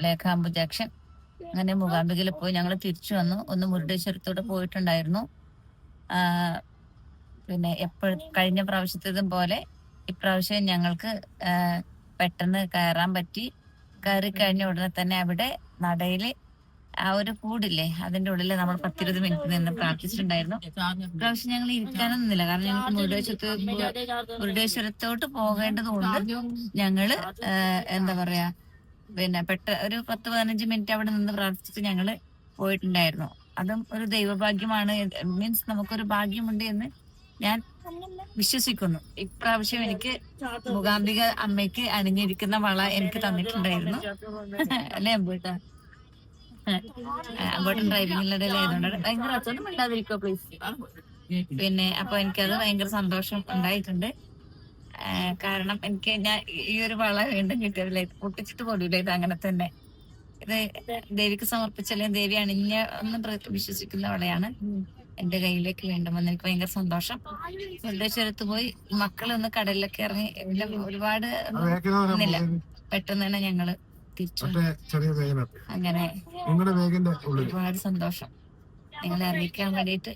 ലേഖാമ്പു junction. അങ്ങനെ മൂകാംബികയിൽ പോയി ഞങ്ങൾ തിരിച്ചു വന്നു. ഒന്ന് മുരുടേശ്വരത്തോടെ പോയിട്ടുണ്ടായിരുന്നു. പിന്നെ കഴിഞ്ഞ പ്രാവശ്യത്തേതും പോലെ ഇപ്രാവശ്യം ഞങ്ങൾക്ക് പെട്ടെന്ന് കയറാൻ പറ്റി. കയറി കഴിഞ്ഞ ഉടനെ തന്നെ അവിടെ നടയില് ആ ഒരു കൂടില്ലേ, അതിന്റെ ഉള്ളിൽ നമ്മൾ 10-20 മിനിറ്റ് നിന്ന് പ്രാർത്ഥിച്ചിട്ടുണ്ടായിരുന്നു. ഇപ്രാവശ്യം ഞങ്ങൾ ഇരിക്കാനൊന്നും നിന്നില്ല, കാരണം ഞങ്ങൾക്ക് മുരുടേശ്വരത്തോട്ട് പോകേണ്ടതുകൊണ്ട് ഞങ്ങള് എന്താ പറയാ, പിന്നെ ഒരു 10-15 മിനിറ്റ് അവിടെ നിന്ന് പ്രാർത്ഥിച്ചിട്ട് ഞങ്ങള് പോയിട്ടുണ്ടായിരുന്നു. അതും ഒരു ദൈവഭാഗ്യമാണ്. മീൻസ് നമുക്കൊരു ഭാഗ്യമുണ്ട് എന്ന് ഞാൻ വിശ്വസിക്കുന്നു. ഇപ്രാവശ്യം എനിക്ക് മൂകാംബിക അമ്മയ്ക്ക് അണിഞ്ഞിരിക്കുന്ന വള എനിക്ക് തന്നിട്ടുണ്ടായിരുന്നു. അല്ലേ അമ്പൂട്ടാ? അമ്പൂട്ടൻ ഡ്രൈവിംഗിലിടയിലായതുകൊണ്ട് ഭയങ്കര ഒച്ചൊന്നും ഇല്ലാതിരിക്കോ പ്ലീസ്. പിന്നെ അപ്പൊ എനിക്കത് ഭയങ്കര സന്തോഷം ഉണ്ടായിട്ടുണ്ട്. കാരണം ഞാൻ ഈ ഒരു വള വീണ്ടും കിട്ടിയതില്ല, പൊട്ടിച്ചിട്ട് പോലില്ല. ഇത് അങ്ങനെ തന്നെ, ഇത് ദേവിക്ക് സമർപ്പിച്ചല്ലേ, ദേവി അണിഞ്ഞ ഒന്ന് വിശ്വസിക്കുന്ന വളയാണ് എന്റെ കയ്യിലേക്ക് വീണ്ടും വന്ന്. എനിക്ക് ഭയങ്കര സന്തോഷം. മുരുടേശ്വരത്ത് പോയി മക്കളൊന്ന് കടലിലൊക്കെ ഇറങ്ങി ഒരുപാട് ഒന്നില്ല, പെട്ടെന്ന് തന്നെ ഞങ്ങള് തിരിച്ചു. അങ്ങനെ ഒരുപാട് സന്തോഷം നിങ്ങളെ അറിയിക്കാൻ വേണ്ടിയിട്ട്.